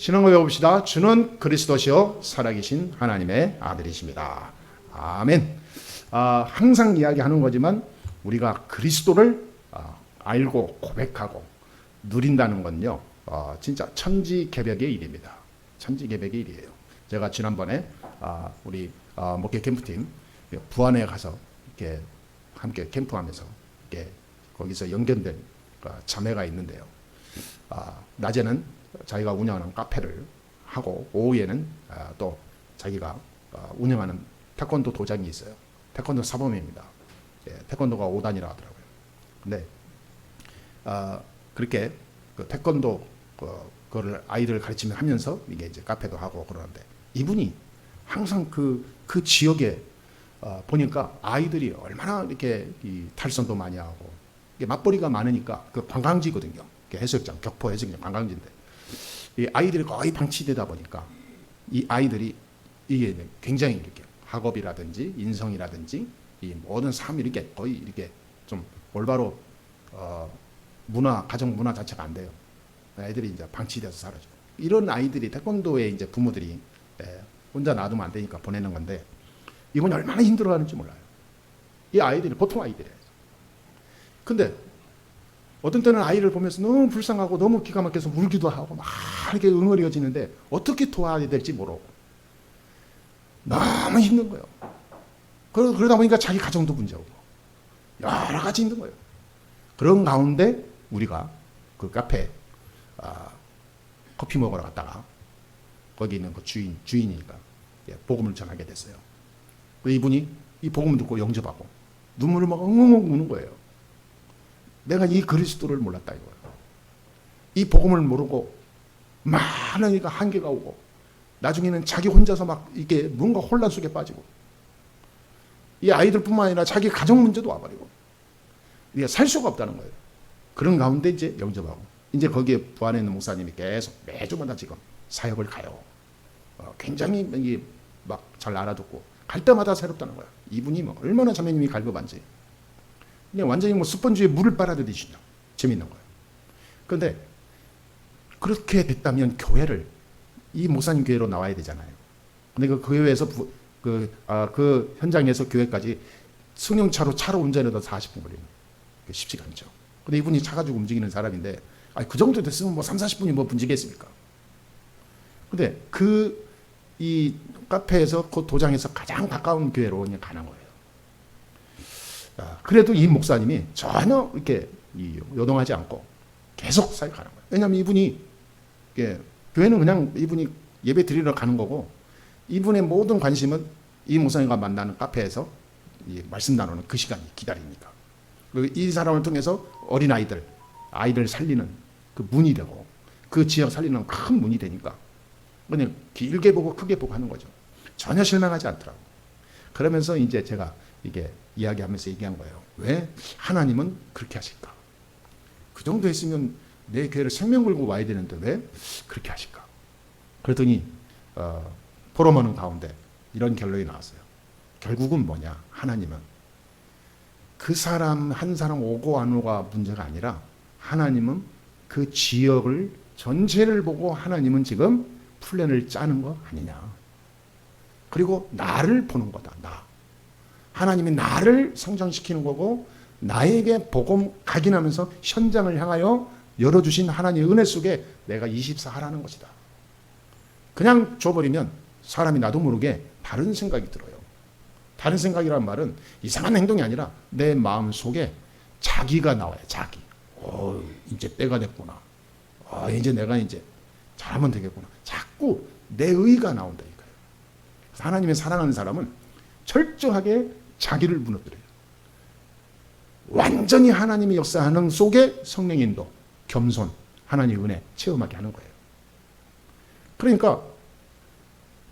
신앙을 외웁시다. 주는 그리스도시요 살아계신 하나님의 아들이십니다. 아멘. 항상 이야기하는 거지만 우리가 그리스도를 알고 고백하고 누린다는 건요, 진짜 천지개벽의 일입니다. 천지개벽의 일이에요. 제가 지난번에 우리 목회 캠프팀 부안에 가서 이렇게 함께 캠프하면서 이렇게 거기서 연결된 자매가 있는데요. 낮에는 자기가 운영하는 카페를 하고 오후에는 또 자기가 운영하는 태권도 도장이 있어요. 태권도 사범입니다. 예, 태권도가 5단이라 하더라고요. 근데 그렇게 그 태권도 그거를 아이들 가르치며 하면서 이게 이제 카페도 하고 그러는데 이분이 항상 그 지역에 보니까 아이들이 얼마나 이렇게 이 탈선도 많이 하고 이게 맞벌이가 많으니까 그 관광지거든요. 해수욕장, 격포 해수욕장 관광지인데 이 아이들이 거의 방치되다 보니까 이 아이들이 이게 굉장히 이렇게 학업이라든지 인성이라든지 이 모든 삶이 이렇게 거의 이렇게 좀 올바로 가정 문화 자체가 안 돼요. 애들이 이제 방치돼서 사라져. 이런 아이들이 태권도에 이제 부모들이 혼자 놔두면 안 되니까 보내는 건데 이분이 얼마나 힘들어하는지 몰라요. 이 아이들이 보통 아이들이에요. 근데 어떤 때는 아이를 보면서 너무 불쌍하고 너무 기가 막혀서 울기도 하고 막 이렇게 응어리어지는데 어떻게 도와야 될지 모르고 너무 힘든 거예요. 그러다 보니까 자기 가정도 문제고 여러 가지 힘든 거예요. 그런 가운데 우리가 그 카페 커피 먹으러 갔다가 거기 있는 그 주인이니까 복음을 전하게 됐어요. 이분이 이 복음을 듣고 영접하고 눈물을 막 엉엉 우는 거예요. 내가 이 그리스도를 몰랐다 이거예요. 이 복음을 모르고 많으니까 한계가 오고 나중에는 자기 혼자서 막 이게 뭔가 혼란 속에 빠지고 이 아이들뿐만 아니라 자기 가정 문제도 와버리고 이게 살 수가 없다는 거예요. 그런 가운데 이제 영접하고 이제 거기에 부안에 있는 목사님이 계속 매주마다 지금 사역을 가요. 굉장히 막 잘 알아듣고 갈 때마다 새롭다는 거야. 이분이 뭐 얼마나 자매님이 갈급한지. 그냥 완전히 뭐 스펀지에 물을 빨아들이시죠. 재밌는 거예요. 그런데 그렇게 됐다면 교회를 이 목사님 교회로 나와야 되잖아요. 근데 그 교회에서 그 현장에서 교회까지 승용차로 차로 운전해도 40분 걸리는 쉽지가 않죠. 근데 이분이 차 가지고 움직이는 사람인데 그 정도 됐으면 뭐 30, 40분이 뭐 문제겠습니까? 근데 이 카페에서 그 도장에서 가장 가까운 교회로 그냥 가는 거예요. 그래도 이 목사님이 전혀 이렇게 요동하지 않고 계속 사역하는 거예요. 왜냐하면 이분이 교회는 그냥 이분이 예배 드리러 가는 거고 이분의 모든 관심은 이 목사님과 만나는 카페에서 말씀 나누는 그 시간이 기다리니까. 그리고 이 사람을 통해서 어린아이들, 아이를 살리는 그 문이 되고 그 지역 살리는 큰 문이 되니까 그냥 길게 보고 크게 보고 하는 거죠. 전혀 실망하지 않더라고. 그러면서 이제 제가 이게 이야기하면서 얘기한 거예요. 왜 하나님은 그렇게 하실까? 그 정도 했으면 내 교회를 생명 걸고 와야 되는데 왜 그렇게 하실까? 그랬더니 포럼하는 가운데 이런 결론이 나왔어요. 결국은 뭐냐? 하나님은 그 사람 한 사람 오고 안 오고가 문제가 아니라 하나님은 그 지역을 전체를 보고 하나님은 지금 플랜을 짜는 거 아니냐. 그리고 나를 보는 거다. 나. 하나님이 나를 성장시키는 거고 나에게 복음 각인하면서 현장을 향하여 열어주신 하나님의 은혜 속에 내가 24 하라는 것이다. 그냥 줘버리면 사람이 나도 모르게 다른 생각이 들어요. 다른 생각이란 말은 이상한 행동이 아니라 내 마음 속에 자기가 나와요. 자기. 이제 때가 됐구나. 이제 내가 이제 잘하면 되겠구나. 자꾸 내 의가 나온다 이거예요. 하나님의 사랑하는 사람은 철저하게 자기를 무너뜨려요. 완전히 하나님의 역사하는 속에 성령의 인도, 겸손, 하나님의 은혜 체험하게 하는 거예요. 그러니까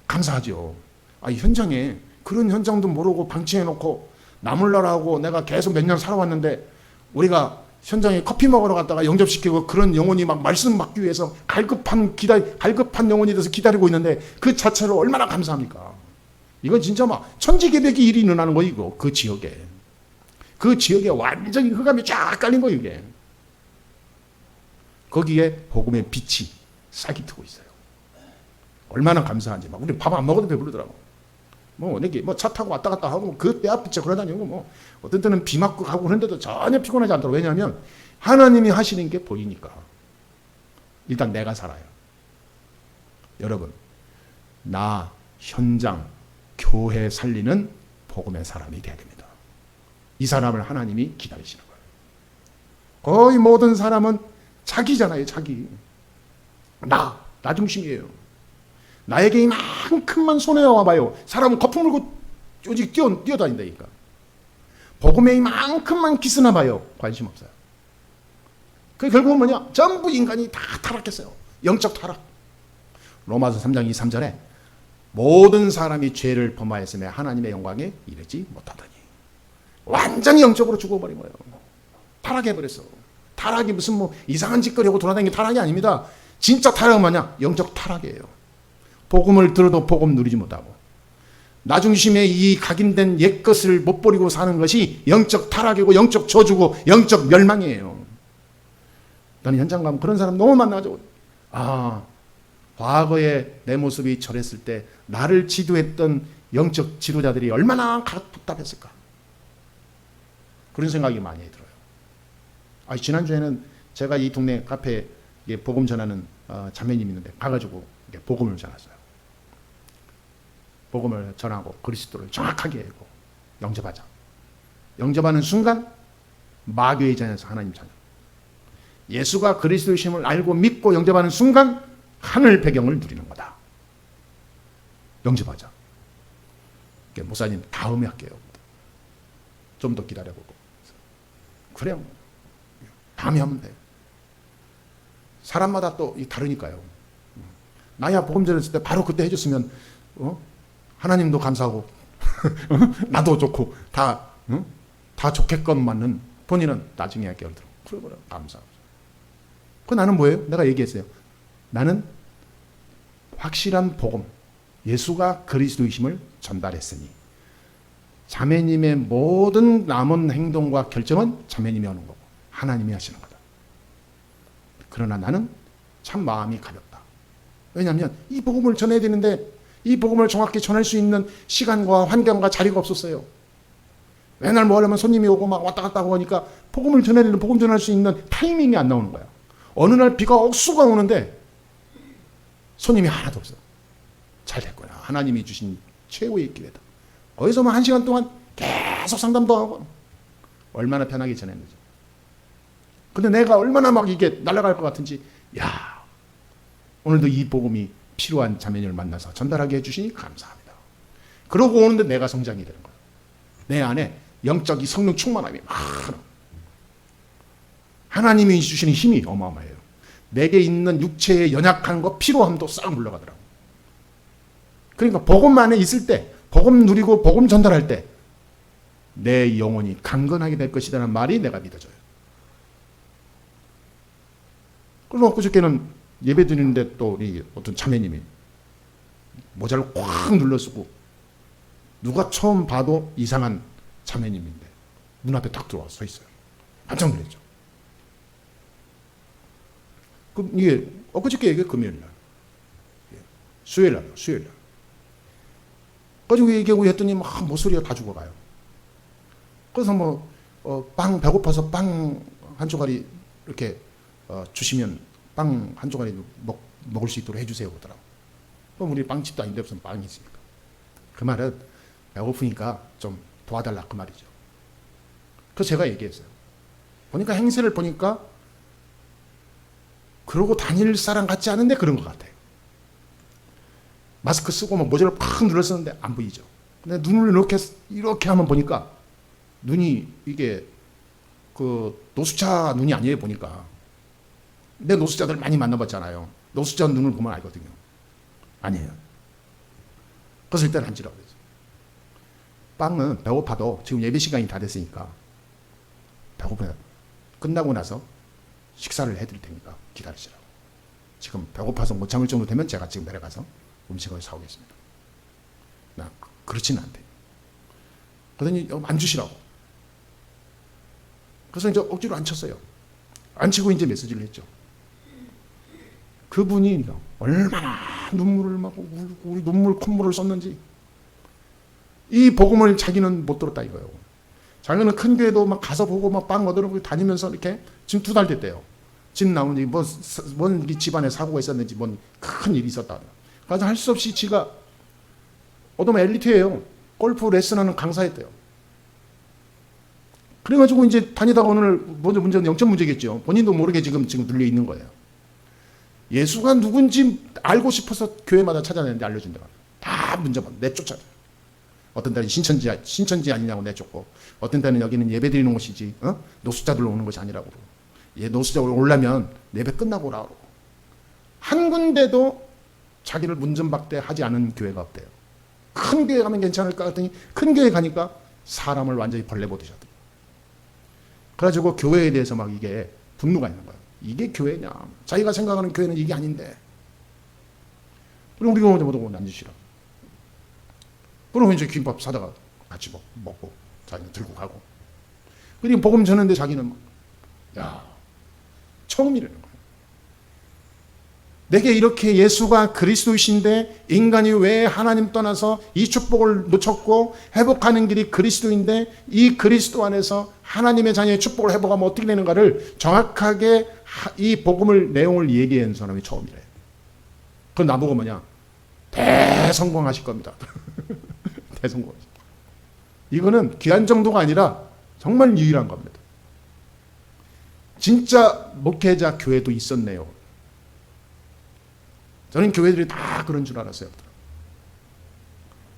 감사하죠. 현장에 그런 현장도 모르고 방치해놓고 나물라라고 내가 계속 몇 년 살아왔는데 우리가 현장에 커피 먹으러 갔다가 영접시키고 그런 영혼이 막 말씀 받기 위해서 갈급한 영혼이 돼서 기다리고 있는데 그 자체로 얼마나 감사합니까? 이건 진짜 막 천지개벽이 일이 일어나는 거 이거 그 지역에. 그 지역에 완전히 흑암이 쫙 깔린 거예요 이게. 거기에 복음의 빛이 싹이 트고 있어요. 얼마나 감사한지. 막 우리 밥 안 먹어도 배부르더라고. 차 타고 왔다 갔다 하고 그 배 앞에 걸어다니고 어떤 때는 비 맞고 가고 그런데도 전혀 피곤하지 않더라고. 왜냐하면 하나님이 하시는 게 보이니까. 일단 내가 살아요. 여러분, 나 현장 교회 살리는 복음의 사람이 돼야 됩니다. 이 사람을 하나님이 기다리시는 거예요. 거의 모든 사람은 자기잖아요. 자기. 나 중심이에요. 나에게 이만큼만 손에 와봐요. 사람은 거품 물고 오직 뛰어다닌다니까. 복음에 이만큼만 기스나 봐요. 관심 없어요. 그 결국은 뭐냐? 전부 인간이 다 타락했어요. 영적 타락. 로마서 3장 23절에 모든 사람이 죄를 범하였으며 하나님의 영광에 이르지 못하더니 완전히 영적으로 죽어버린 거예요. 타락해버렸어. 타락이 무슨 이상한 짓거리 하고 돌아다니는 게 타락이 아닙니다. 진짜 타락은 뭐냐? 영적 타락이에요. 복음을 들어도 복음 누리지 못하고 나 중심의 이 각인된 옛것을 못 버리고 사는 것이 영적 타락이고 영적 저주고 영적 멸망이에요. 나는 현장 가면 그런 사람 너무 만나가지고 과거에 내 모습이 저랬을 때 나를 지도했던 영적 지도자들이 얼마나 답답했을까. 그런 생각이 많이 들어요. 지난주에는 제가 이 동네 카페에 복음 전하는 자매님이 있는데 가가지고 복음을 전했어요. 복음을 전하고 그리스도를 정확하게 알고 영접하자. 영접하는 순간 마귀의 자녀에서 하나님 자녀. 예수가 그리스도이심을 알고 믿고 영접하는 순간 하늘 배경을 누리는 거다. 영접하자. 목사님 다음에 할게요. 좀 더 기다려보고. 그래요. 다음에 하면 돼. 사람마다 또 다르니까요. 나야 복음 전했을 때 바로 그때 해줬으면 하나님도 감사하고 나도 좋고 다 좋겠건만은 본인은 나중에 할게 들어. 그래 감사하고. 나는 뭐예요? 내가 얘기했어요. 나는 확실한 복음, 예수가 그리스도이심을 전달했으니 자매님의 모든 남은 행동과 결정은 자매님이 하는 거고 하나님이 하시는 거다. 그러나 나는 참 마음이 가볍다. 왜냐하면 이 복음을 전해야 되는데 이 복음을 정확히 전할 수 있는 시간과 환경과 자리가 없었어요. 맨날 뭐 하려면 손님이 오고 막 왔다 갔다 하고 하니까 복음을 전해야 되는 복음 전할 수 있는 타이밍이 안 나오는 거야. 어느 날 비가 억수가 오는데 손님이 하나도 없어. 잘 됐구나. 하나님이 주신 최고의 기회다. 거기서 1시간 동안 계속 상담도 하고 얼마나 편하게 전했는지. 근데 내가 얼마나 막 이게 날아갈 것 같은지 오늘도 이 복음이 필요한 자매님을 만나서 전달하게 해주시니 감사합니다. 그러고 오는데 내가 성장이 되는 거야. 내 안에 영적 성령 충만함이 막 하나님이 주시는 힘이 어마어마해요. 내게 있는 육체의 연약한 거 피로함도 싹 물러가더라고. 그러니까 복음 안에 있을 때 복음 누리고 복음 전달할 때 내 영혼이 강건하게 될 것이라는 말이 내가 믿어져요. 그리고 그저께는 예배 드리는데 또 우리 어떤 자매님이 모자를 꽉 눌러쓰고 누가 처음 봐도 이상한 자매님인데 문 앞에 딱 들어와 서 있어요. 깜짝 놀랐죠. 이게 엊그저께 이게 금요일 날, 수요일 날. 가지고 얘기하고 했더니 막 모서리가 다 죽어가요. 그래서 빵 배고파서 빵 한 조각이 이렇게 주시면 빵 한 조각이 먹을 수 있도록 해주세요 그러더라고. 그럼 우리 빵집도 아닌데 무슨 빵이 있으니까. 그 말은 배고프니까 좀 도와달라 그 말이죠. 그래서 제가 얘기했어요. 보니까 행세를 보니까 그러고 다닐 사람 같지 않은데 그런 것 같아요. 마스크 쓰고 모자를 팍 눌렀었는데 안 보이죠. 근데 눈을 이렇게 하면 보니까 눈이 이게 노숙자 눈이 아니에요. 보니까 내 노숙자들 많이 만나봤잖아요. 노숙자 눈을 보면 알거든요. 아니에요. 그래서 일단 앉으라고 그랬어요. 빵은 배고파도 지금 예배 시간이 다 됐으니까 배고파요. 끝나고 나서 식사를 해드릴 테니까 기다리시라고. 지금 배고파서 못 참을 정도 되면 제가 지금 내려가서 음식을 사오겠습니다. 그렇지는 않대요. 그러더니 앉으시라고. 그래서 이제 억지로 앉혔어요. 앉히고 이제 메시지를 했죠. 그분이 얼마나 눈물을 막 우리 눈물 콧물을 쏟는지 이 복음을 자기는 못 들었다 이거예요. 자기는 큰 교회도 막 가서 보고 막 빵 얻으러 다니면서 이렇게 지금 2달 됐대요. 집 나오니 뭔 집안에 사고가 있었는지 뭔 큰 일이 있었다. 그래서 할 수 없이 지가 어둠 엘리트예요. 골프 레슨하는 강사였대요. 그래가지고 이제 다니다가 오늘 먼저 문제는 영적 문제겠죠. 본인도 모르게 지금 눌려 있는 거예요. 예수가 누군지 알고 싶어서 교회마다 찾아내는데 알려준다. 다 문제만 내쫓아. 어떤 때는 신천지 아니냐고 내쫓고, 어떤 때는 여기는 예배 드리는 곳이지, 노숙자들로 오는 것이 아니라고. 노숙자 오려면 예배 끝나고 오라고. 한 군데도 자기를 문전박대하지 않은 교회가 없대요. 큰 교회 가면 괜찮을까 했더니 큰 교회 가니까 사람을 완전히 벌레 보듯이 하더라고요. 그래가지고 교회에 대해서 막 이게 분노가 있는 거예요. 이게 교회냐? 자기가 생각하는 교회는 이게 아닌데. 그럼 우리가 먼저 보고 앉으시라. 그러면 이제 김밥 사다가 같이 먹고 자기는 들고 가고. 그리고 복음 전하는데 자기는 막, 야, 처음이라는 거예요. 내게 이렇게 예수가 그리스도이신데 인간이 왜 하나님 떠나서 이 축복을 놓쳤고 회복하는 길이 그리스도인데 이 그리스도 안에서 하나님의 자녀의 축복을 회복하면 어떻게 되는가를 정확하게 이 복음을 내용을 얘기한 사람이 처음이래요. 그건 나보고 뭐냐? 대성공하실 겁니다. 대성공. 이거는 귀한 정도가 아니라 정말 유일한 겁니다. 진짜 목회자 교회도 있었네요. 저는 교회들이 다 그런 줄 알았어요.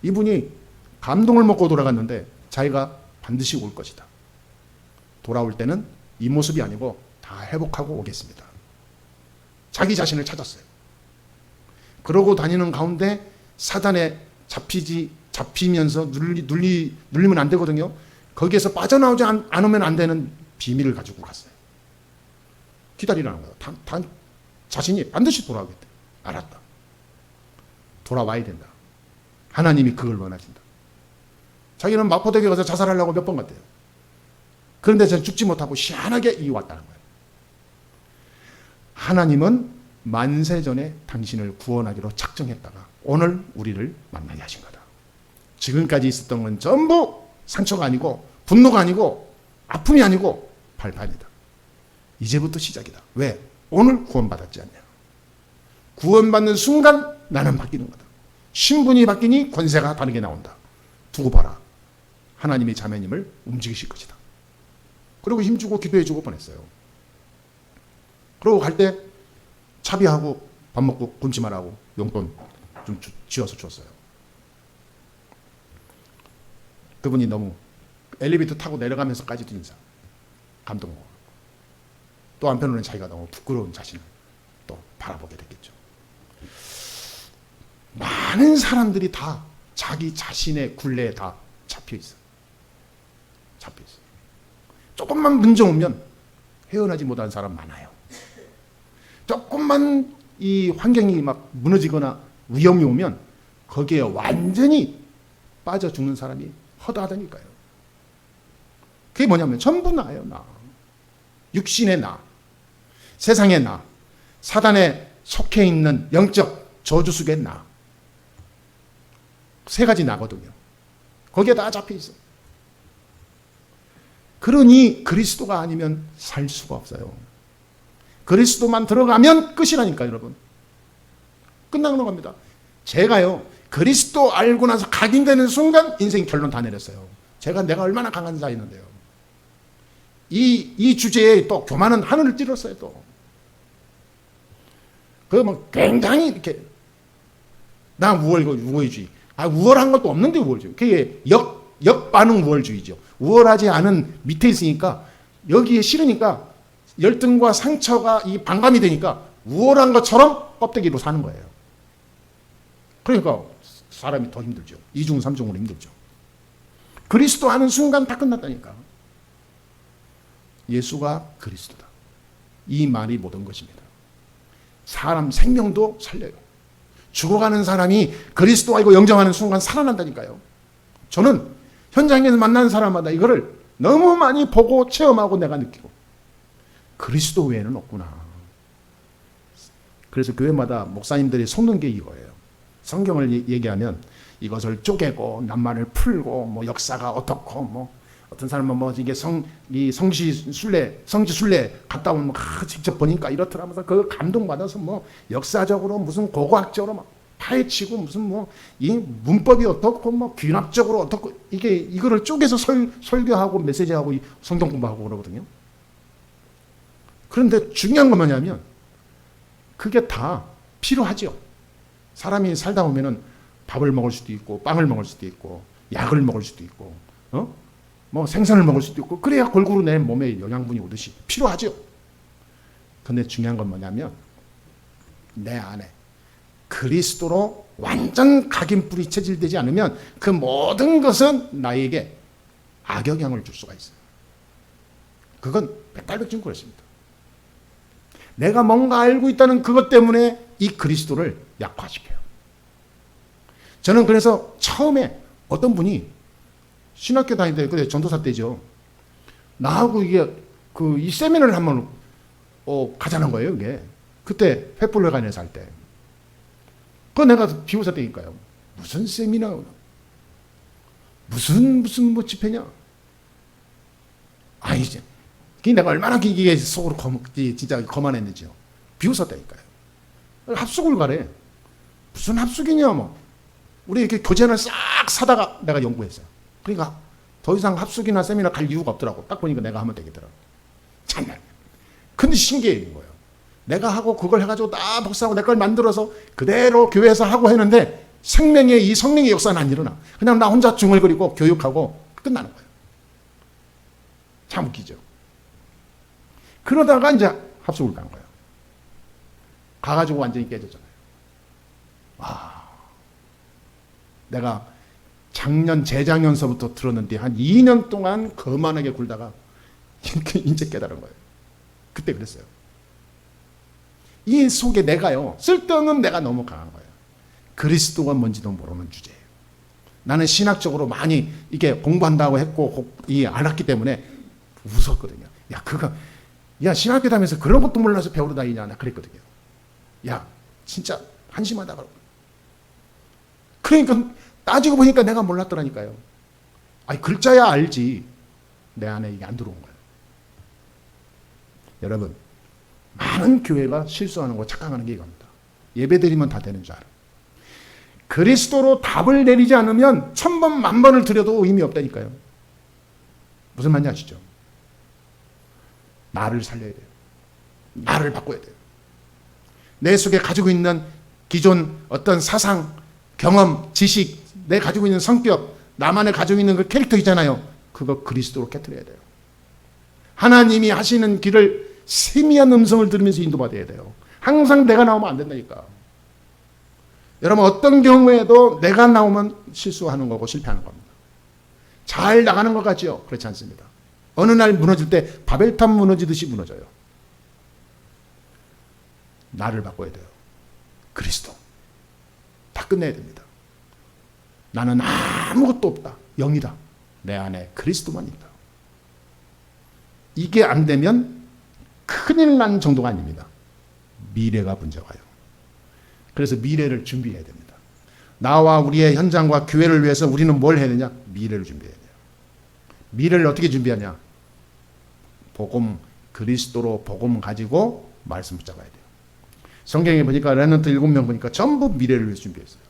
이분이 감동을 먹고 돌아갔는데 자기가 반드시 올 것이다. 돌아올 때는 이 모습이 아니고 다 회복하고 오겠습니다. 자기 자신을 찾았어요. 그러고 다니는 가운데 사단에 잡히면서 눌리면 안 되거든요. 거기에서 빠져나오지 않으면 안 되는 비밀을 가지고 갔어요. 기다리라는 거예요. 자신이 반드시 돌아오겠다. 알았다. 돌아와야 된다. 하나님이 그걸 원하신다. 자기는 마포대교에 가서 자살하려고 몇 번 갔대요. 그런데 저는 죽지 못하고 시원하게 왔다는 거예요. 하나님은 만세 전에 당신을 구원하기로 작정했다가 오늘 우리를 만나게 하신 거다. 지금까지 있었던 건 전부 상처가 아니고 분노가 아니고 아픔이 아니고 발판이다. 이제부터 시작이다. 왜? 오늘 구원받았지 않냐. 구원받는 순간 나는 바뀌는 거다. 신분이 바뀌니 권세가 다르게 나온다. 두고 봐라. 하나님의 자매님을 움직이실 것이다. 그리고 힘주고 기도해주고 보냈어요. 그러고 갈 때 차비하고 밥 먹고 굶지 말라고 용돈 좀 쥐어서 줬어요. 그분이 너무 엘리베이터 타고 내려가면서까지도 인사. 감동하고. 또 한편으로는 자기가 너무 부끄러운 자신을 또 바라보게 됐겠죠. 많은 사람들이 다 자기 자신의 굴레에 다 잡혀 있어요. 조금만 문제 오면 헤어나지 못한 사람 많아요. 조금만 이 환경이 막 무너지거나 위험이 오면 거기에 완전히 빠져 죽는 사람이 허다하다니까요. 그게 뭐냐면 전부 나예요. 나. 육신의 나. 세상의 나. 사단에 속해 있는 영적 저주 속의 나. 세 가지 나거든요. 거기에 다 잡혀 있어. 그러니 그리스도가 아니면 살 수가 없어요. 그리스도만 들어가면 끝이라니까 여러분. 끝나는 겁니다. 제가요 그리스도 알고 나서 각인되는 순간 인생 결론 다 내렸어요. 내가 얼마나 강한 자였는데요. 이 주제에 또 교만은 하늘을 찔렀어요. 또 뭐 굉장히 이렇게 나 우월주의. 우월한 것도 없는데 우월주의. 그게 역반응 우월주의죠. 우월하지 않은 밑에 있으니까 여기에 싫으니까 열등과 상처가 이 반감이 되니까 우월한 것처럼 껍데기로 사는 거예요. 그러니까 사람이 더 힘들죠. 2중 3중으로 힘들죠. 그리스도 아는 순간 다 끝났다니까. 예수가 그리스도다. 이 말이 모든 것입니다. 사람 생명도 살려요. 죽어가는 사람이 그리스도 알고 영접하는 순간 살아난다니까요. 저는 현장에서 만난 사람마다 이거를 너무 많이 보고 체험하고 내가 느끼고 그리스도 외에는 없구나. 그래서 교회마다 목사님들이 속는 게 이거예요. 성경을 얘기하면 이것을 쪼개고 낱말을 풀고 뭐 역사가 어떻고 뭐 어떤 사람은 뭐 이게 성지순례 갔다 오면 직접 보니까 이렇더라 하면서 그 감동받아서 뭐 역사적으로 무슨 고고학적으로 막 파헤치고 무슨 뭐 이 문법이 어떻고 뭐 귀납적으로 어떻고 이거를 쪼개서 설교하고 메시지하고 성경 공부하고 그러거든요. 그런데 중요한 건 뭐냐면 그게 다 필요하죠. 사람이 살다 보면은 밥을 먹을 수도 있고 빵을 먹을 수도 있고 약을 먹을 수도 있고 뭐 생선을 먹을 수도 있고 그래야 골고루 내 몸에 영양분이 오듯이 필요하죠. 근데 중요한 건 뭐냐면 내 안에 그리스도로 완전 각인뿔이 체질되지 않으면 그 모든 것은 나에게 악영향을 줄 수가 있어요. 그건 백발백중 그렇습니다. 내가 뭔가 알고 있다는 그것 때문에 이 그리스도를 약화시켜요. 저는 그래서 처음에 어떤 분이 신학교 다닐 때, 그때 전도사 때죠. 나하고 이 세미나를 한번 가자는 거예요, 이게. 그때 횃불회관에서 할 때. 그거 내가 비웃어 때니까요. 무슨 세미나, 무슨 뭐 집회냐. 이제. 내가 얼마나 이게 속으로 진짜 거만했는지요. 비웃었다니까요. 합숙을 가래. 무슨 합숙이냐, 뭐. 우리 이렇게 교재를 싹 사다가 내가 연구했어요. 그러니까 더 이상 합숙이나 세미나 갈 이유가 없더라고. 딱 보니까 내가 하면 되겠더라고. 참나. 근데 신기한 거예요. 내가 하고 그걸 해가지고 다 복사하고 내 걸 만들어서 그대로 교회에서 하고 했는데 생명의 이 성령의 역사는 안 일어나. 그냥 나 혼자 중얼거리고 교육하고 끝나는 거예요. 참 웃기죠. 그러다가 이제 합숙을 간 거예요. 가가지고 완전히 깨졌잖아요. 내가 작년 재작년서부터 들었는데 한 2년 동안 거만하게 굴다가 이제 깨달은 거예요. 그때 그랬어요. 이 속에 내가요, 쓸데없는 내가 너무 강한 거예요. 그리스도가 뭔지도 모르는 주제예요. 나는 신학적으로 많이 이게 공부한다고 했고 알았기 때문에 웃었거든요. 신학교 다니면서 그런 것도 몰라서 배우러 다니냐, 나 그랬거든요. 진짜 한심하다. 그러니까 따지고 보니까 내가 몰랐더라니까요. 글자야 알지. 내 안에 이게 안 들어온 거예요. 여러분, 많은 교회가 실수하는 거, 착각하는 게 이겁니다. 예배 드리면 다 되는 줄 알아. 그리스도로 답을 내리지 않으면 1000번, 10,000번을 드려도 의미 없다니까요. 무슨 말인지 아시죠? 나를 살려야 돼요. 나를 바꿔야 돼요. 내 속에 가지고 있는 기존 어떤 사상, 경험, 지식, 내 가지고 있는 성격, 나만의 가지고 있는 그 캐릭터 있잖아요. 그거 그리스도로 깨트려야 돼요. 하나님이 하시는 길을 세미한 음성을 들으면서 인도받아야 돼요. 항상 내가 나오면 안 된다니까. 여러분, 어떤 경우에도 내가 나오면 실수하는 거고 실패하는 겁니다. 잘 나가는 것 같죠? 그렇지 않습니다. 어느 날 무너질 때 바벨탑 무너지듯이 무너져요. 나를 바꿔야 돼요. 그리스도. 다 끝내야 됩니다. 나는 아무것도 없다. 0이다. 내 안에 그리스도만 있다. 이게 안 되면 큰일 난 정도가 아닙니다. 미래가 문제가 와요. 그래서 미래를 준비해야 됩니다. 나와 우리의 현장과 교회를 위해서 우리는 뭘 해야 되냐? 미래를 준비해야 돼요. 미래를 어떻게 준비하냐? 복음, 그리스도로 복음 가지고 말씀 붙잡아야 돼요. 성경에 보니까 렘넌트 7명 보니까 전부 미래를 위해서 준비했어요.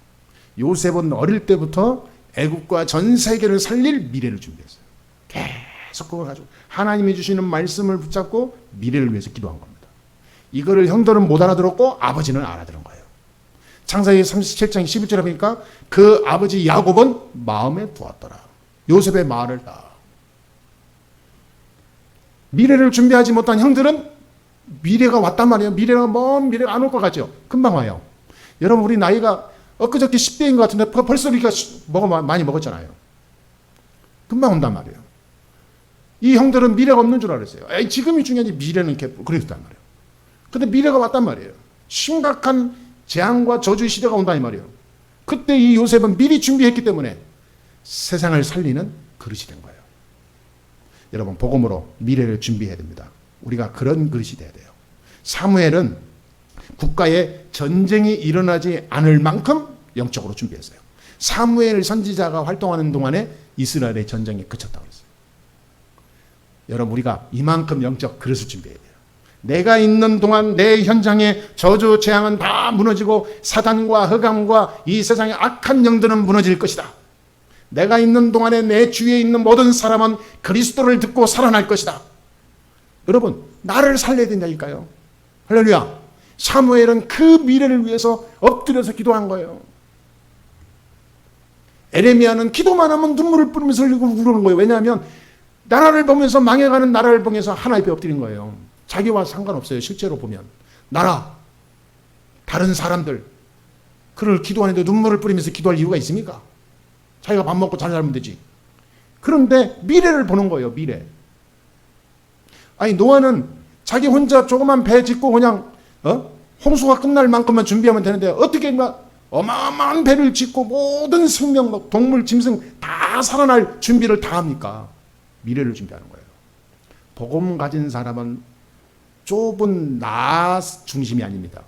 요셉은 어릴 때부터 애국과 전 세계를 살릴 미래를 준비했어요. 계속 그걸 가지고 하나님이 주시는 말씀을 붙잡고 미래를 위해서 기도한 겁니다. 이거를 형들은 못 알아들었고 아버지는 알아들은 거예요. 창세기 37장 11절에 보니까 그 아버지 야곱은 마음에 두었더라. 요셉의 말을 다. 미래를 준비하지 못한 형들은 미래가 왔단 말이에요. 미래가 먼 미래가 안 올 것 같죠? 금방 와요. 여러분, 우리 나이가 엊그저께 10대인 것 같은데 벌써 우리가 많이 먹었잖아요. 금방 온단 말이에요. 이 형들은 미래가 없는 줄 알았어요. 지금이 중요하지 미래는 그랬단 말이에요. 근데 미래가 왔단 말이에요. 심각한 재앙과 저주의 시대가 온다 이 말이에요. 그때 이 요셉은 미리 준비했기 때문에 세상을 살리는 그릇이 된 거예요. 여러분, 복음으로 미래를 준비해야 됩니다. 우리가 그런 그릇이 돼야 돼요. 사무엘은 국가에 전쟁이 일어나지 않을 만큼 영적으로 준비했어요. 사무엘 선지자가 활동하는 동안에 이스라엘의 전쟁이 그쳤다고 그랬어요. 여러분, 우리가 이만큼 영적 그릇을 준비해야 돼요. 내가 있는 동안 내 현장에 저주 재앙은 다 무너지고 사단과 흑암과 이 세상의 악한 영들은 무너질 것이다. 내가 있는 동안에 내 주위에 있는 모든 사람은 그리스도를 듣고 살아날 것이다. 여러분, 나를 살려야 된다니까요. 할렐루야. 사무엘은 그 미래를 위해서 엎드려서 기도한 거예요. 에레미야는 기도만 하면 눈물을 뿌리면서 울는 거예요. 왜냐하면 나라를 보면서, 망해가는 나라를 보면서 하나 옆에 엎드린 거예요. 자기와 상관없어요. 실제로 보면 나라, 다른 사람들, 그를 기도하는데 눈물을 뿌리면서 기도할 이유가 있습니까? 자기가 밥 먹고 잘 살면 되지. 그런데 미래를 보는 거예요. 미래. 아니, 노아는 자기 혼자 조그만 배 짓고 그냥 홍수가 끝날 만큼만 준비하면 되는데 어떻게 어마어마한 배를 짓고 모든 생명, 동물, 짐승 다 살아날 준비를 다 합니까? 미래를 준비하는 거예요. 복음 가진 사람은 좁은 나 중심이 아닙니다.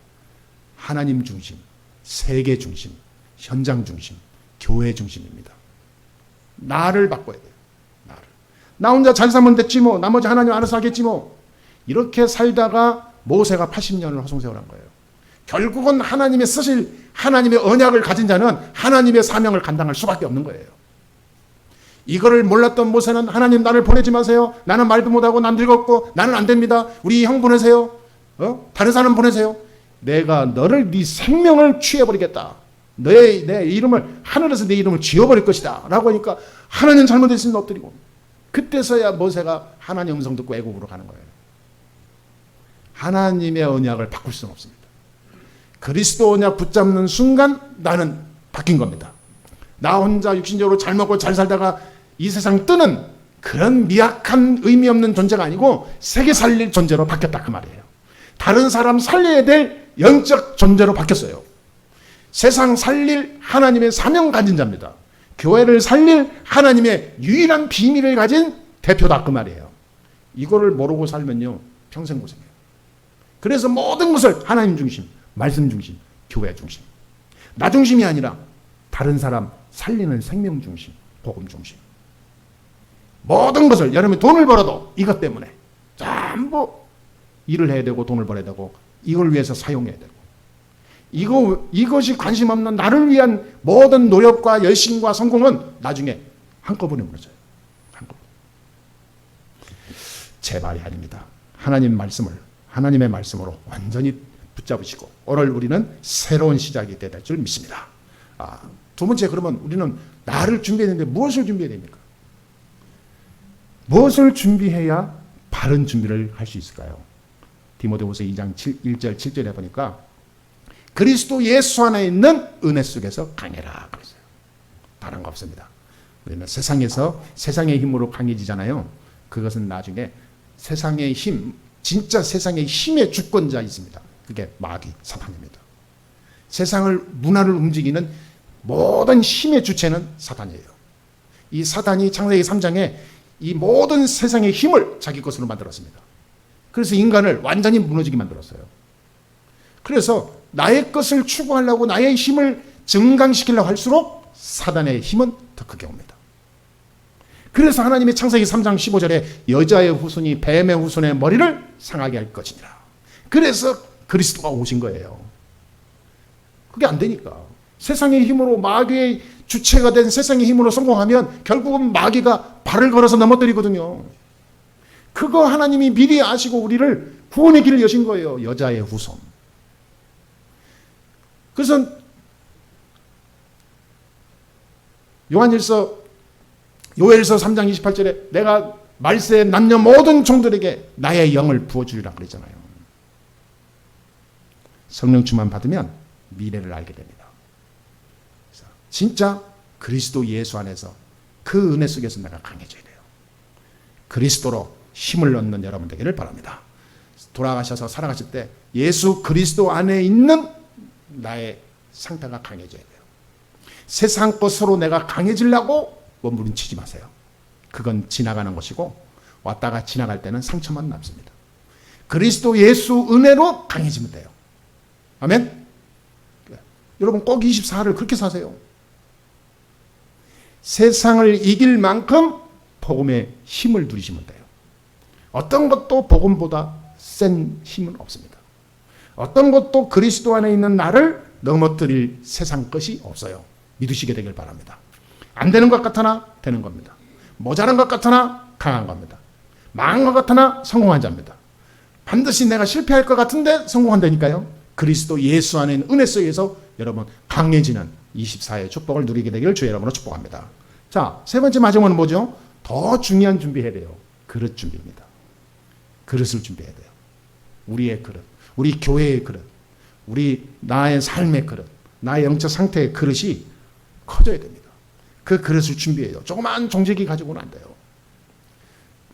하나님 중심, 세계 중심, 현장 중심, 교회 중심입니다. 나를 바꿔야 돼요. 나를. 나 혼자 잘 살면 됐지 뭐. 나머지 하나님 알아서 하겠지 뭐. 이렇게 살다가 모세가 80년을 허송세월한 거예요. 결국은 하나님의 쓰실 하나님의 언약을 가진 자는 하나님의 사명을 감당할 수밖에 없는 거예요. 이거를 몰랐던 모세는 하나님 나를 보내지 마세요. 나는 말도 못하고 난 늙었고 나는 안 됩니다. 우리 형 보내세요. 다른 사람 보내세요. 내가 너를 네 생명을 취해버리겠다. 내 이름을 하늘에서 내 이름을 지워버릴 것이다 라고 하니까 하나님 잘못했으면 엎드리고, 그때서야 모세가 하나님 음성 듣고 애국으로 가는 거예요. 하나님의 언약을 바꿀 수는 없습니다. 그리스도 언약 붙잡는 순간 나는 바뀐 겁니다. 나 혼자 육신적으로 잘 먹고 잘 살다가 이 세상 뜨는 그런 미약한 의미 없는 존재가 아니고 세계 살릴 존재로 바뀌었다 그 말이에요. 다른 사람 살려야 될 영적 존재로 바뀌었어요. 세상 살릴 하나님의 사명 가진 자입니다. 교회를 살릴 하나님의 유일한 비밀을 가진 대표다 그 말이에요. 이거를 모르고 살면요 평생 고생해요. 그래서 모든 것을 하나님 중심, 말씀 중심, 교회 중심, 나 중심이 아니라 다른 사람 살리는 생명 중심, 복음 중심. 모든 것을, 여러분이 돈을 벌어도 이것 때문에 전부 일을 해야 되고 돈을 벌어야 되고 이걸 위해서 사용해야 되고, 이것이 관심 없는 나를 위한 모든 노력과 열심과 성공은 나중에 한꺼번에 무너져요. 한꺼번에. 제 말이 아닙니다. 하나님의 말씀으로 완전히 붙잡으시고 오늘 우리는 새로운 시작이 되야 될 줄 믿습니다. 두 번째, 그러면 우리는 나를 준비해야 되는데 무엇을 준비해야 됩니까? 무엇을 준비해야 바른 준비를 할 수 있을까요? 디모데후서 2장 1절 7절에 보니까 그리스도 예수 안에 있는 은혜 속에서 강해라 그랬어요. 다른 거 없습니다. 우리는 세상에서 세상의 힘으로 강해지잖아요. 그것은 나중에 세상의 힘, 진짜 세상의 힘의 주권자 있습니다. 그게 마귀, 사탄입니다. 세상을, 문화를 움직이는 모든 힘의 주체는 사탄이에요. 이 사탄이 창세기 3장에 이 모든 세상의 힘을 자기 것으로 만들었습니다. 그래서 인간을 완전히 무너지게 만들었어요. 그래서 나의 것을 추구하려고 나의 힘을 증강시키려고 할수록 사단의 힘은 더 크게 옵니다. 그래서 하나님의 창세기 3장 15절에 여자의 후손이 뱀의 후손의 머리를 상하게 할 것이니라. 그래서 그리스도가 오신 거예요. 그게 안 되니까. 세상의 힘으로, 마귀의 주체가 된 세상의 힘으로 성공하면 결국은 마귀가 발을 걸어서 넘어뜨리거든요. 그거 하나님이 미리 아시고 우리를 구원의 길을 여신 거예요. 여자의 후손. 그래서 요엘서 3장 28절에 내가 말세에 남녀 모든 종들에게 나의 영을 부어주리라 그랬잖아요. 성령 충만 받으면 미래를 알게 됩니다. 그래서 진짜 그리스도 예수 안에서 그 은혜 속에서 내가 강해져야 돼요. 그리스도로 힘을 얻는 여러분 되기를 바랍니다. 돌아가셔서 살아가실 때 예수 그리스도 안에 있는 나의 상태가 강해져야 돼요. 세상 것으로 내가 강해지려고 몸부림치지 마세요. 그건 지나가는 것이고 왔다가 지나갈 때는 상처만 남습니다. 그리스도 예수 은혜로 강해지면 돼요. 아멘? 여러분 꼭 24를 그렇게 사세요. 세상을 이길 만큼 복음의 힘을 누리시면 돼요. 어떤 것도 복음보다 센 힘은 없습니다. 어떤 것도 그리스도 안에 있는 나를 넘어뜨릴 세상 것이 없어요. 믿으시게 되길 바랍니다. 안 되는 것 같으나 되는 겁니다. 모자란 것 같으나 강한 겁니다. 망한 것 같으나 성공한 자입니다. 반드시 내가 실패할 것 같은데 성공한다니까요. 그리스도 예수 안에 있는 은혜 속에서 여러분 강해지는 24의 축복을 누리게 되기를 주의 이름으로 축복합니다. 자, 세 번째 마지막은 뭐죠? 더 중요한 준비해야 돼요. 그릇 준비입니다. 그릇을 준비해야 돼요. 우리의 그릇, 우리 교회의 그릇, 우리 나의 삶의 그릇, 나의 영적 상태의 그릇이 커져야 됩니다. 그 그릇을 준비해요. 조그만 종지기 가지고는 안 돼요.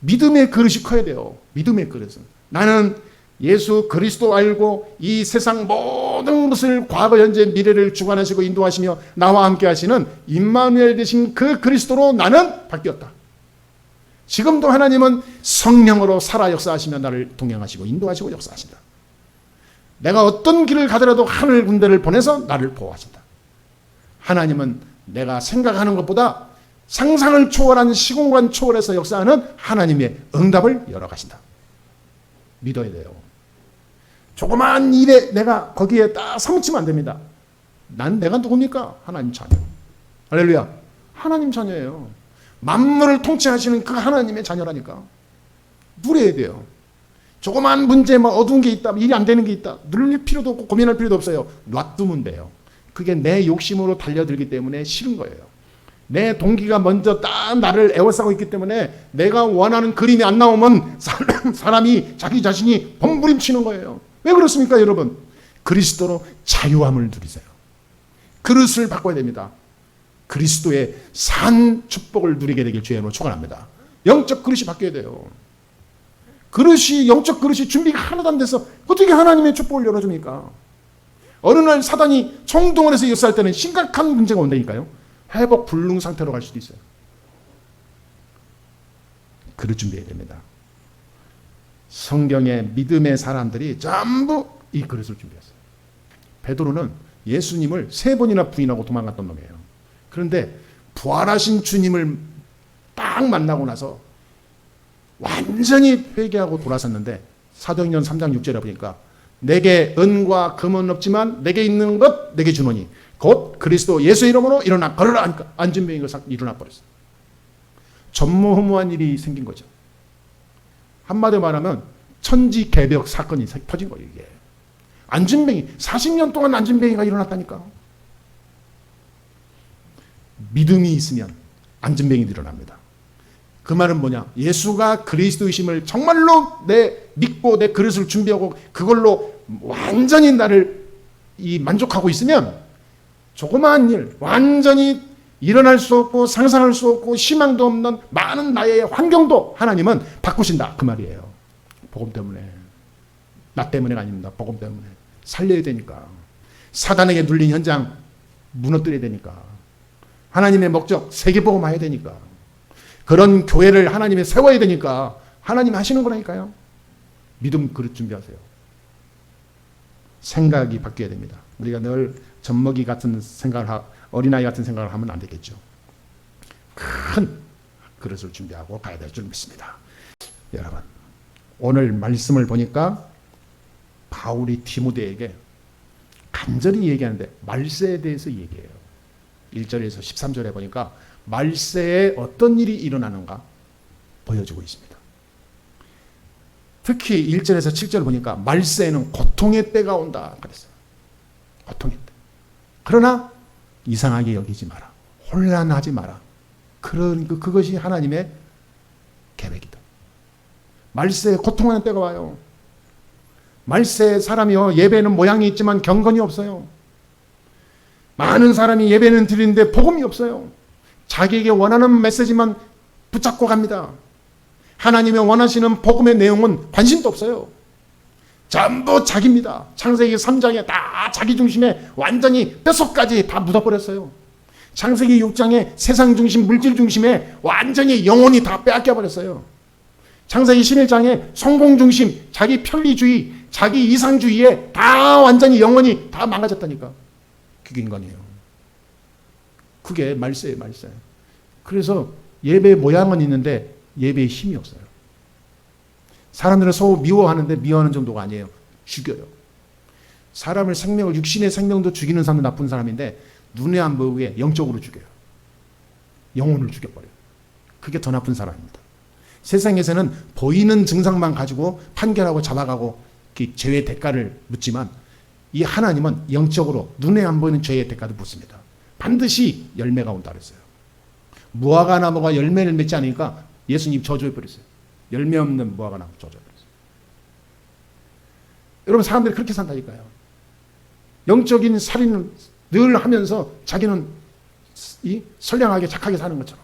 믿음의 그릇이 커야 돼요. 믿음의 그릇은. 나는 예수 그리스도 알고 이 세상 모든 것을 과거, 현재, 미래를 주관하시고 인도하시며 나와 함께 하시는 임마누엘 되신 그 그리스도로 나는 바뀌었다. 지금도 하나님은 성령으로 살아 역사하시며 나를 동행하시고 인도하시고 역사하신다. 내가 어떤 길을 가더라도 하늘 군대를 보내서 나를 보호하신다. 하나님은 내가 생각하는 것보다 상상을 초월한 시공간 초월해서 역사하는 하나님의 응답을 열어가신다. 믿어야 돼요. 조그마한 일에 내가 거기에 딱 사무치면 안 됩니다. 난 내가 누굽니까? 하나님 자녀. 할렐루야. 하나님 자녀예요. 만물을 통치하시는 그 하나님의 자녀라니까. 누려야 돼요. 조그마한 문제, 어두운 게 있다, 일이 안 되는 게 있다, 누릴 필요도 없고 고민할 필요도 없어요. 놔두면 돼요. 그게 내 욕심으로 달려들기 때문에 싫은 거예요. 내 동기가 먼저 딱 나를 애워싸고 있기 때문에 내가 원하는 그림이 안 나오면 사람이 자기 자신이 몸부림치는 거예요. 왜 그렇습니까, 여러분? 그리스도로 자유함을 누리세요. 그릇을 바꿔야 됩니다. 그리스도의 산 축복을 누리게 되길 주의 이름으로 축원합니다. 영적 그릇이 바뀌어야 돼요. 그릇이, 영적 그릇이 준비가 하나도 안 돼서 어떻게 하나님의 축복을 열어줍니까? 어느 날 사단이 총동원해서 역사할 때는 심각한 문제가 온다니까요. 회복 불능 상태로 갈 수도 있어요. 그릇 준비해야 됩니다. 성경의 믿음의 사람들이 전부 이 그릇을 준비했어요. 베드로는 예수님을 3번이나 부인하고 도망갔던 놈이에요. 그런데 부활하신 주님을 딱 만나고 나서 완전히 회개하고 돌아섰는데 사도행전 3장 6절에 보니까 내게 은과 금은 없지만 내게 있는 것 내게 주노니 곧 그리스도 예수 이름으로 일어나 걸으라 하니까 안진뱅이가 일어나 버렸어요. 전무후무한 일이 생긴 거죠. 한마디로 말하면 천지개벽 사건이 터진 거예요. 이게 안진뱅이 40년 동안 안진뱅이가 일어났다니까. 믿음이 있으면 안진뱅이도 일어납니다. 그 말은 뭐냐? 예수가 그리스도이심을 정말로 믿고 내 그릇을 준비하고 그걸로 완전히 나를 만족하고 있으면 조그마한 일, 완전히 일어날 수 없고 상상할 수 없고 희망도 없는 많은 나의 환경도 하나님은 바꾸신다. 그 말이에요. 복음 때문에. 나 때문에가 아닙니다. 복음 때문에. 살려야 되니까. 사단에게 눌린 현장 무너뜨려야 되니까. 하나님의 목적 세계복음화해야 되니까. 그런 교회를 하나님이 세워야 되니까 하나님이 하시는 거라니까요. 믿음 그릇 준비하세요. 생각이 바뀌어야 됩니다. 우리가 늘 젖먹이 같은 생각을 어린아이 같은 생각을 하면 안 되겠죠. 큰 그릇을 준비하고 가야 될 줄 믿습니다. 여러분, 오늘 말씀을 보니까 바울이 디모데에게 간절히 얘기하는데 말세에 대해서 얘기해요. 1절에서 13절에 보니까 말세에 어떤 일이 일어나는가 보여주고 있습니다. 특히 1절에서 7절 보니까 말세에는 고통의 때가 온다 그랬어요. 고통의 때. 그러나 이상하게 여기지 마라. 혼란하지 마라. 그것이 하나님의 계획이다. 말세에 고통하는 때가 와요. 말세에 사람이요, 예배는 모양이 있지만 경건이 없어요. 많은 사람이 예배는 드리는데 복음이 없어요. 자기에게 원하는 메시지만 붙잡고 갑니다. 하나님이 원하시는 복음의 내용은 관심도 없어요. 전부 자기입니다. 창세기 3장에 다 자기 중심에 완전히 뼛속까지 다 묻어버렸어요. 창세기 6장에 세상 중심, 물질 중심에 완전히 영혼이 다 빼앗겨버렸어요. 창세기 11장에 성공 중심, 자기 편리주의, 자기 이상주의에 다 완전히 영혼이 다 망가졌다니까. 그게 인간이에요. 그게 말세예요, 말세. 그래서 예배 모양은 있는데 예배에 힘이 없어요. 사람들은 서로 미워하는데 미워하는 정도가 아니에요. 죽여요. 사람을 생명을, 육신의 생명도 죽이는 사람도 나쁜 사람인데 눈에 안 보이게 영적으로 죽여요. 영혼을 죽여버려요. 그게 더 나쁜 사람입니다. 세상에서는 보이는 증상만 가지고 판결하고 잡아가고 죄의 대가를 묻지만 이 하나님은 영적으로 눈에 안 보이는 죄의 대가도 묻습니다. 반드시 열매가 온다 그랬어요. 무화과 나무가 열매를 맺지 않으니까 예수님 저주해버렸어요. 열매 없는 무화과 나무 저주해버렸어요. 여러분, 사람들이 그렇게 산다니까요. 영적인 살인을 늘 하면서 자기는 선량하게 착하게 사는 것처럼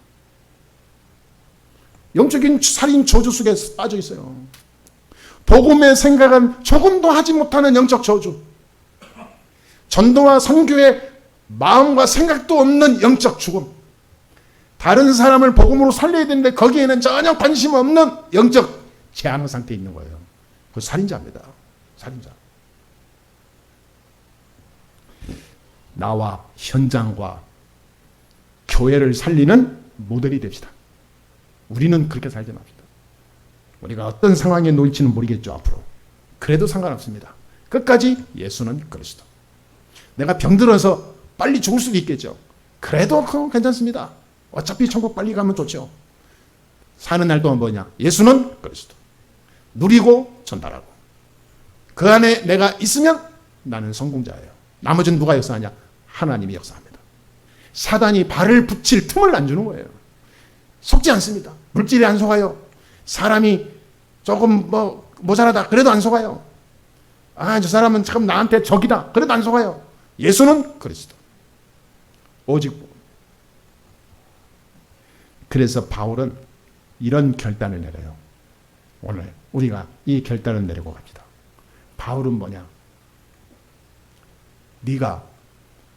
영적인 살인 저주 속에 빠져 있어요. 복음의 생각은 조금도 하지 못하는 영적 저주, 전도와 선교의 마음과 생각도 없는 영적 죽음, 다른 사람을 복음으로 살려야 되는데 거기에는 전혀 관심 없는 영적 재앙 상태에 있는 거예요. 그 살인자입니다. 살인자. 나와 현장과 교회를 살리는 모델이 됩시다. 우리는 그렇게 살지 맙시다. 우리가 어떤 상황에 놓일지는 모르겠죠, 앞으로. 그래도 상관없습니다. 끝까지 예수는 그리스도. 내가 병들어서 빨리 죽을 수도 있겠죠. 그래도 그건 괜찮습니다. 어차피 천국 빨리 가면 좋죠. 사는 날 동안 뭐냐? 예수는 그리스도. 누리고 전달하고. 그 안에 내가 있으면 나는 성공자예요. 나머지는 누가 역사하냐? 하나님이 역사합니다. 사단이 발을 붙일 틈을 안 주는 거예요. 속지 않습니다. 물질이 안 속아요. 사람이 조금 모자라다 그래도 안 속아요. 아, 저 사람은 참 나한테 적이다 그래도 안 속아요. 예수는 그리스도. 오직. 그래서 바울은 이런 결단을 내려요. 오늘 우리가 이 결단을 내리고 갑니다. 바울은 뭐냐? 네가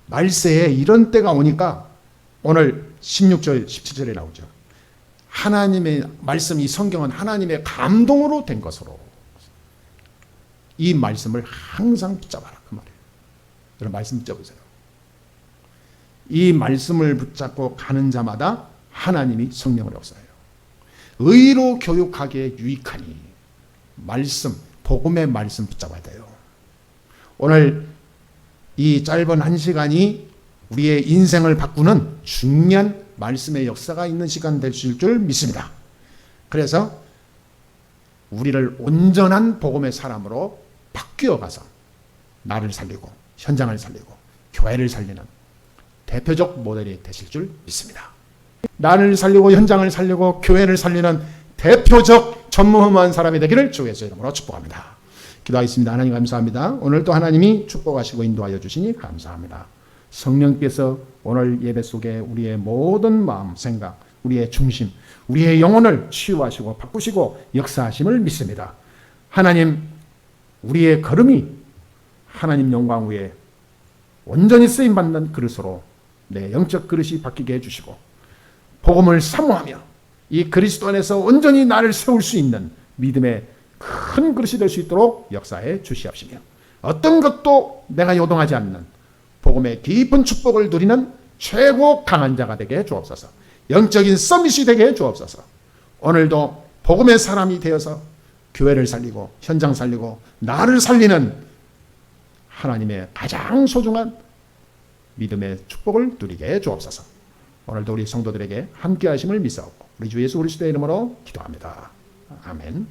말세에 이런 때가 오니까 오늘 16절 17절에 나오죠. 하나님의 말씀, 이 성경은 하나님의 감동으로 된 것으로 이 말씀을 항상 붙잡아라, 그 말이에요. 여러분, 말씀 붙잡으세요. 이 말씀을 붙잡고 가는 자마다 하나님이 성령을 역사해요. 의로 교육하기에 유익하니 말씀, 복음의 말씀 붙잡아야 돼요. 오늘 이 짧은 한 시간이 우리의 인생을 바꾸는 중요한 말씀의 역사가 있는 시간 될 줄 믿습니다. 그래서 우리를 온전한 복음의 사람으로 바뀌어가서 나를 살리고 현장을 살리고 교회를 살리는 대표적 모델이 되실 줄 믿습니다. 나를 살리고 현장을 살리고 교회를 살리는 대표적 전무후무한 사람이 되기를 주 예수의 이름으로 축복합니다. 기도하겠습니다. 하나님 감사합니다. 오늘도 하나님이 축복하시고 인도하여 주시니 감사합니다. 성령께서 오늘 예배 속에 우리의 모든 마음, 생각, 우리의 중심, 우리의 영혼을 치유하시고 바꾸시고 역사하심을 믿습니다. 하나님, 우리의 걸음이 하나님 영광 위에 온전히 쓰임받는 그릇으로 내 영적 그릇이 바뀌게 해주시고 복음을 사모하며 이 그리스도 안에서 온전히 나를 세울 수 있는 믿음의 큰 그릇이 될 수 있도록 역사해 주시옵시며 어떤 것도 내가 요동하지 않는 복음의 깊은 축복을 누리는 최고 강한 자가 되게 주옵소서. 영적인 서밋이 되게 주옵소서. 오늘도 복음의 사람이 되어서 교회를 살리고 현장 살리고 나를 살리는 하나님의 가장 소중한 믿음의 축복을 누리게 주옵소서. 오늘도 우리 성도들에게 함께 하심을 믿사옵고 우리 주 예수 그리스도의 이름으로 기도합니다. 아멘.